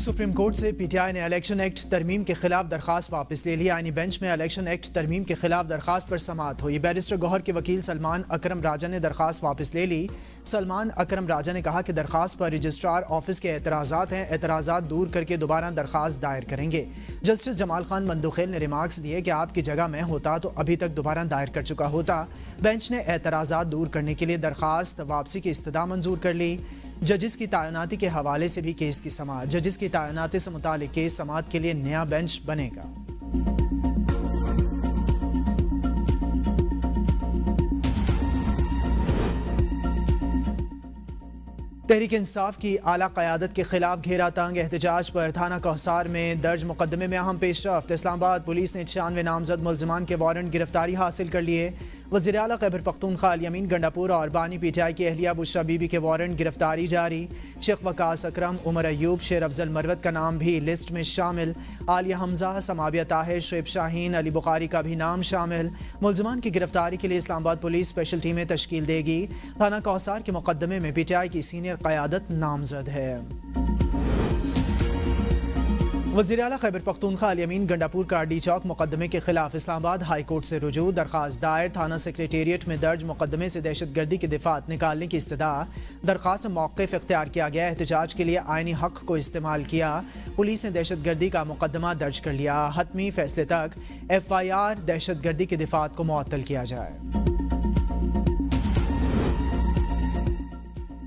Supreme court से PTI ने election act तरमीम के खिलाफ दरखास्त वापस ले ली। आईनी बेंच में इलेक्शन एक्ट तरमीम के खिलाफ दरखास्त पर समाअत हुई। बैरिस्टर गौहर के वकील सलमान अकरम राजा ने दरखास्त वापस ले ली। सलमान अकरम राजा ने कहा कि दरखास्त पर रजिस्ट्रार ऑफिस के एतराज़ात हैं, एतराज़ात दूर करके दोबारा दरखास्त दायर करेंगे। जस्टिस जमाल खान मंदुखेल ने रिमार्क्स दिए कि आपकी जगह मैं होता तो अभी तक दोबारा दायर कर चुका होता। बेंच ने एतराज़ात दूर करने के लिए दरखास्त वापसी की इस्तदा मंजूर कर ली। जजिस की तैनाती के हवाले से भी केस की समाअत। जजिस की तैनाती से मुतालिक केस समाअत के लिए नया बेंच बनेगा। तहरीक इंसाफ की आला क़यादत के खिलाफ घेरा तंग एहतजाज पर थाना कोहसार में दर्ज मुकदमे में अहम पेशरफ्त। इस्लामाबाद पुलिस ने 96 नामजद मुल्ज़िमान के वारंट गिरफ्तारी हासिल कर लिए। वज़ीर आला खैबर पख्तूनख्वा अल यमीन गंडापुर और बानी पीटीआई की अहलिया बुशरा बीबी के वारंट गिरफ्तारी जारी। शेख वकास अकरम, उमर अयूब, शेर अफजल मरवत का नाम भी लिस्ट में शामिल। आलिया हमजा, समाविया ताहिर, शुएब शाहीन, अली बुखारी का भी नाम शामिल। मुल्ज़िमान की गिरफ्तारी के लिए इस्लामाबाद पुलिस स्पेशल टीमें तश्कील देगी। थाना कोहसार के मुकदमे में पीटीआई की सीनियर क़यादत नामजद है। वज़ीर आला खैबर पख्तूनख्वा अल यमीन गंडापुर का डी चौक मुकदमे के खिलाफ इस्लामाबाद हाई कोर्ट से रुजू। दरखास्त दायर। थाना सेक्रेटेरिएट में दर्ज मुकदमे से दहशतगर्दी की दिफात निकालने की इस्तदा। दरखास्त में मौक़िफ़ इख्तियार किया गया। एहतजाज के लिए आईनी हक़ को इस्तेमाल किया। पुलिस ने दहशतगर्दी का मुकदमा दर्ज कर लिया। हतमी फैसले तक FIR दहशतगर्दी की दिफात को मुअत्तल किया जाए।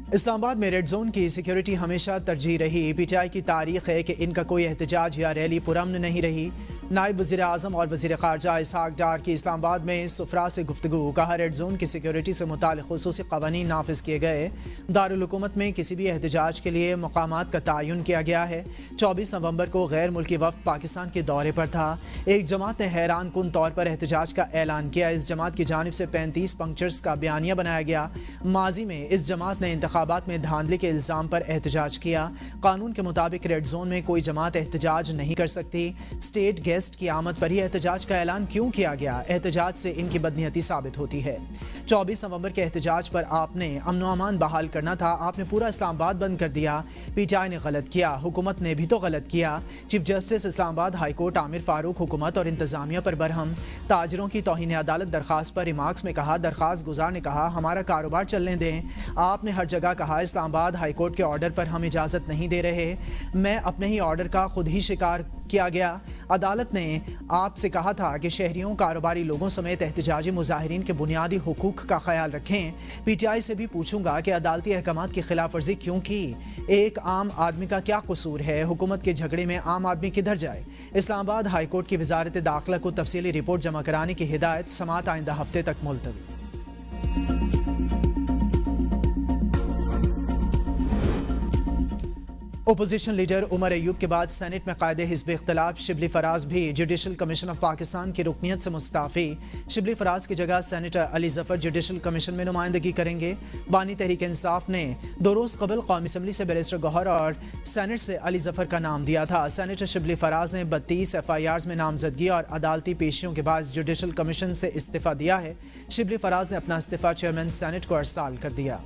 इस्लामाबाद में रेड जोन की सिक्योरिटी हमेशा तरजीह रही। पीटीआई की तारीख है कि इनका कोई एहतजाज या रैली पुरअमन नहीं रही। नायब वज़ीर आज़म और वज़ीर ख़ारजा इसहाक डार की इस्लामाबाद में सुफ़रा से गुफ्तगू। कहा रेड जोन की सिक्योरिटी से मुतालिक ख़ुसूसी क़वानीन नाफिज़ किए गए। दारुल हुकूमत में किसी भी एहतजाज के लिए मकामात का तयन किया गया है। 24 नवंबर को गैर मुल्की वफ़द पाकिस्तान के दौरे पर था। एक जमात ने हैरान कुन तौर पर एहतजाज का ऐलान किया। इस जमात की जानिब से 35 पंक्चर्स का बयानिया बनाया गया। माजी में इस जमात ने इंतखाबात में धांधली के इल्ज़ाम पर एहतजाज किया। कानून के मुताबिक रेड जोन में कोई जमात एहतजाज नहीं कर सकती। स्टेट गेस्ट की आमद पर ही एहतजाज का ऐलान क्यों किया गया? एहतजाज से इनकी बदनीयती साबित होती है। 24 नवंबर के एहतजाज पर आपने अमन व अमान बहाल करना था, आपने पूरा इस्लामाबाद बंद कर दिया। पीटीआई ने गलत किया, हुकूमत ने भी तो गलत किया। Chief justice Islamabad high court Aamir Farooq हुकूमत और इंतजामिया पर बरहम। ताजिरों की तौहीन अदालत दरखास्त पर रिमार्क्स में कहा, दरखास्त गुजार ने कहा हमारा कारोबार चलने दें। आपने हर जगह कहा इस्लामाबाद हाई कोर्ट के ऑर्डर पर हम इजाज़त नहीं दे रहे। मैं अपने ही ऑर्डर का खुद ही शिकार किया गया। अदालत ने आपसे कहा था कि शहरियों, कारोबारी लोगों समेत एहतजाजी मुजाहिरीन के बुनियादी हुकूक का ख्याल रखें। पीटीआई से भी पूछूंगा कि अदालती अहकामात की खिलाफ वर्जी क्यों की? एक आम आदमी का क्या कसूर है? हुकूमत के झगड़े में आम आदमी किधर जाए? इस्लामाबाद हाई कोर्ट की वजारत दाखिला को तफसीली रिपोर्ट जमा कराने की हिदायत। समाअत आइंदा हफ्ते तक मुलतवी। अपोजिशन लीडर उमर अयूब के बाद सेनेट में कायदे हिज़्ब इख्तिलाफ शिबली फराज भी जुडिशल कमीशन ऑफ पाकिस्तान की रुकनियत से मुस्ताफ़ी। शिबली फराज की जगह senator Ali Zafar judicial commission में नुमाइंदगी करेंगे। बानी तहरीक इंसाफ ने 2 रोज़ कबल कौमी असम्बली से बैरिस्टर गौहर और सेनेट से अली ज़फ़र का नाम दिया था। सेनेटर शिबली फराज ने 32 FIRs में नामजदगी और अदालती पेशियों के बाद जुडिशल कमीशन से इस्तीफ़ा दिया है। शिबली फराज ने अपना इस्तीफ़ा चेयरमैन सेनेट को अरसाल कर दिया।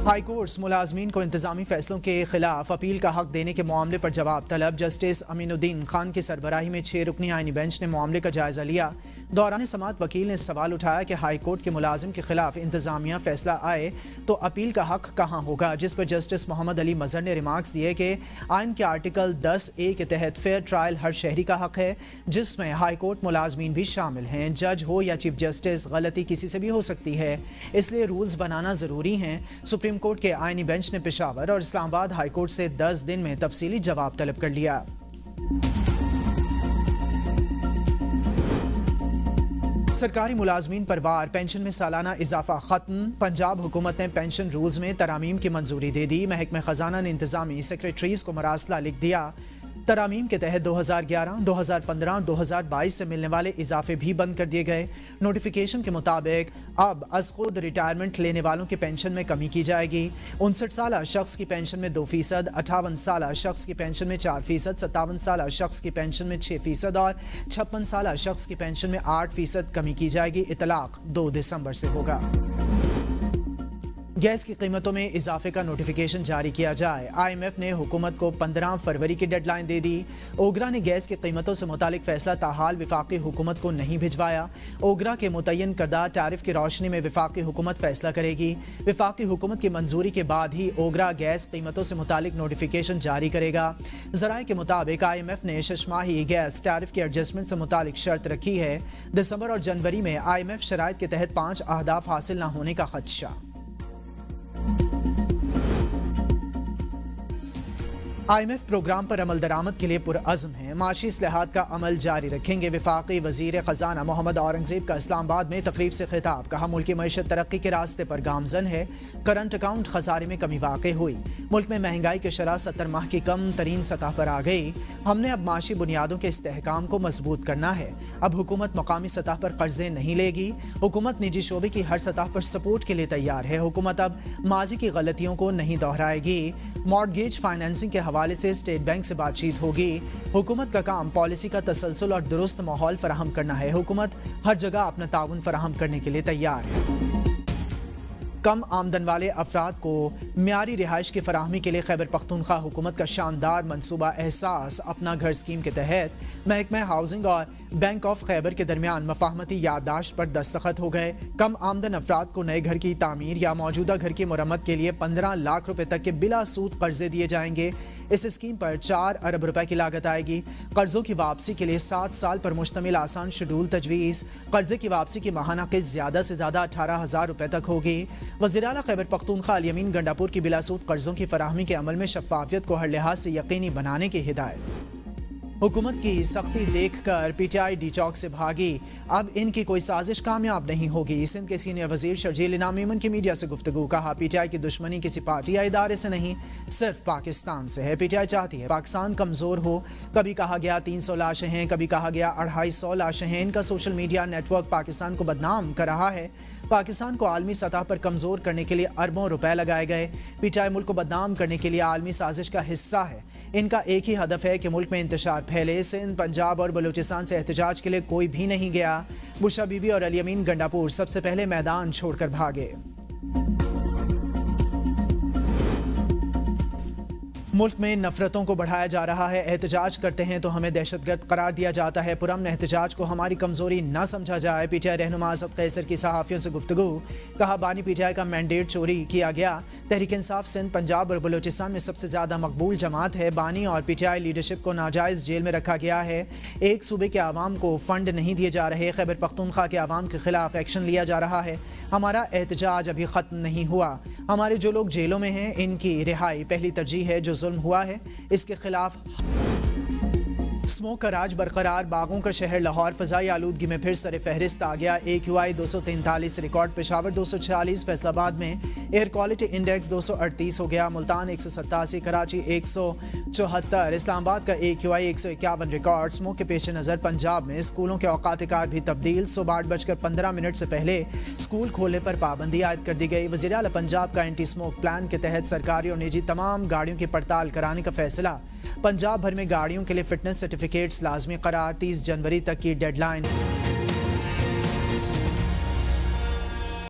हाई कोर्ट्स मुलाजमीन को इंतजामी फैसलों के खिलाफ अपील का हक देने के मामले पर जवाब तलब। जस्टिस अमीनुद्दीन खान की सरबराही में 6 रुकनी आईनी बेंच ने मामले का जायजा लिया। दौरान समाअत वकील ने सवाल उठाया कि हाई कोर्ट के मुलाजिम के खिलाफ इंतजामिया फैसला आए तो अपील का हक कहाँ होगा, जिस पर जस्टिस मोहम्मद अली मजहर ने रिमार्क्स दिए कि आइन के आर्टिकल 10A के तहत फेयर ट्रायल हर शहरी का हक है, जिसमें हाई कोर्ट मुलाजमीन भी शामिल हैं। जज हो या चीफ जस्टिस, गलती किसी से भी हो सकती है, इसलिए रूल्स बनाना ज़रूरी हैं। सुप्रीम कोर्ट के आईनी बेंच ने पेशावर और इस्लामाबाद हाई कोर्ट से 10 दिन में तफसीली जवाब तलब कर लिया। सरकारी मुलाजमीन पर वार पेंशन में सालाना इजाफा खत्म। पंजाब हुकूमत ने पेंशन रूल्स में तरामीम की मंजूरी दे दी। महकमा खजाना ने इंतजामी सेक्रेटरीज को मरासला लिख दिया। तरामीम के तहत 2011, 2015, 2022 से मिलने वाले इजाफे भी बंद कर दिए गए। नोटिफिकेशन के मुताबिक अब अज खुद रिटायरमेंट लेने वालों की पेंशन में कमी की जाएगी। 59 साल शख्स की पेंशन में 2%, 58 साल शख्स की पेंशन में 4%, 57 साल शख्स की पेंशन में 6% और 56 साल शख्स की पेंशन में 8% कमी की जाएगी। इतलाक 2 दिसंबर से होगा। गैस की कीमतों में इजाफे का नोटिफिकेशन जारी किया जाए। IMF ने हुकूमत को 15 फरवरी की डेडलाइन दे दी। ओगरा ने गैस की कीमतों से मुतालिक फैसला ताहाल वफाकी हुकूमत को नहीं भिजवाया। ओगरा के मुतय्यन करदा टैरिफ की रोशनी में वफाकी हुकूमत फैसला करेगी। वफाकी हुकूमत की मंजूरी के बाद ही ओगरा गैस कीमतों से मुतालिक नोटिफिकेशन जारी करेगा। ज़राए के मुताबिक IMF ने शशमाही गैस टैरिफ के एडजस्टमेंट से मुतालिक शर्त रखी है। दिसंबर और जनवरी में IMF शराइत के तहत 5 अहदाफ हासिल न होने का खदशा। IMF प्रोग्राम पर अमल दरामद के लिए पुरअज़्म है। माशी इस्लाहात का अमल जारी रखेंगे। वफाकी वज़ीर ख़जाना मोहम्मद औरंगज़ेब का इस्लामाबाद में तकरीब से खिताब। कहा, मुल्की मईशत तरक्की के रास्ते पर गामजन है। करंट अकाउंट खसारे में कमी वाक़ई हुई। मुल्क में महंगाई की शरह 70 माह की कम तरीन सतह पर आ गई। हमने अब माशी बुनियादों के इस्तेहकाम को मजबूत करना है। अब हुकूमत मकामी सतह पर कर्जे नहीं लेगी। हुकूमत निजी शोबे की हर सतह पर सपोर्ट के लिए तैयार है। हुकूमत अब माजी की गलतियों को नहीं दोहराएगी। मॉर्गेज फाइनेंसिंग के हवाले से स्टेट बैंक से बातचीत होगी। हुकूमत का काम पॉलिसी का तसलसल और दुरुस्त माहौल फराहम करना है। हुकूमत हर जगह अपना ताउन फराहम करने के लिए तैयार है। कम आमदन वाले अफराद को म्यारी रिहाइश की फराहमी के लिए खैबर पख्तूनख्वा हुकूमत का शानदार मनसूबा एहसास अपना घर स्कीम के तहत महकमा हाउसिंग और बैंक ऑफ खैबर के दरमियान मफाहमती याददाश्त पर दस्तखत हो गए। कम आमदन अफराद को नए घर की तामीर या मौजूदा घर की मरम्मत के लिए 15 लाख रुपए तक के बिला सूद कर्जे दिए जाएंगे। इस स्कीम पर 4 अरब रुपए की लागत आएगी। कर्जों की वापसी के लिए 7 साल पर मुश्तमिल आसान शेड्यूल तजवीज़। कर्जे की वापसी की माहाना किस्त ज़्यादा से ज़्यादा 18,000 रुपए तक होगी। वज़ीर आला खैबर पख्तूनख्वा अल यमीन गंडापुर की बिलासूद कर्जों की फराहमी के अमल में शफ़ाफियत को हर लिहाज से यकीनी बनाने की हिदायत। हुकूमत की सख्ती देखकर PTI डी चौक से भागी। अब इनकी कोई साजिश कामयाब नहीं होगी। सिंध के सीनियर वजीर शर्जील इनाम मेमन की मीडिया से गुफ्तगू। कहा, PTI की दुश्मनी किसी पार्टी या इदारे से नहीं, सिर्फ पाकिस्तान से है। PTI चाहती है पाकिस्तान कमज़ोर हो। कभी कहा गया 300 लाशें हैं, कभी कहा गया 250 लाशें हैं। इनका सोशल मीडिया नेटवर्क पाकिस्तान को बदनाम कर रहा है। पाकिस्तान को आलमी सतह पर कमज़ोर करने के लिए अरबों रुपए लगाए गए। PTI मुल्क को बदनाम करने के लिए आलमी साजिश का हिस्सा है। इनका एक ही हदफ है कि मुल्क में इंतशार फैले। सिंध, पंजाब और बलूचिस्तान से एहतजाज के लिए कोई भी नहीं गया। बुशरा बीबी और अल यमीन गंडापुर सबसे पहले मैदान छोड़कर भागे। मुल्क में नफरतों को बढ़ाया जा रहा है। एहतजाज करते हैं तो हमें दहशतगर्द करार दिया जाता है। पुरअमन एहतजाज को हमारी कमजोरी न समझा जाए। PTI रहनुमा असद कैसर की सहाफ़ियों से गुफ्तगू। कहा, बानी PTI का मैंडेट चोरी किया गया। तहरीक इंसाफ सिंध, पंजाब और बलूचिस्तान में सबसे ज़्यादा मकबूल जमात है। बानी और PTI लीडरशिप को नाजायज़ जेल में रखा गया है। एक सूबे के आवाम को फंड नहीं दिए जा रहे। खैबर पख्तूनख्वा के आवाम के खिलाफ एक्शन लिया जा रहा है। हमारा एहतजाज अभी ख़त्म नहीं हुआ। हमारे जो लोग जेलों में हैं, इनकी रिहाई पहली तरजीह है। जो जुल्म हुआ है इसके खिलाफ स्मोक का राज बरकरार। बागों का शहर लाहौर फ़ज़ाई आलूदगी में फिर सर फहरिस्त आ गया। AQI 243 record. पेशावर 246। फैसलाबाद में एयर क्वालिटी इंडेक्स 238 हो गया। मुल्तान 187। कराची 174। इस्लामाबाद का AQI 151 रिकॉर्ड। स्मोक के पेश नज़र पंजाब में स्कूलों के औकात कार भी तब्दील। सुबह 8:15 से पहले स्कूल खोलने पर पाबंदी आयद कर दी गई। वज़ीर आला पंजाब का एंटी स्मोक प्लान के तहत सरकारी और निजी तमाम गाड़ियों की पड़ताल कराने का फैसला। पंजाब भर में गाड़ियों के लिए फिटनेस सर्टिफिकेट्स लाजमी करार। 30 जनवरी तक की डेडलाइन।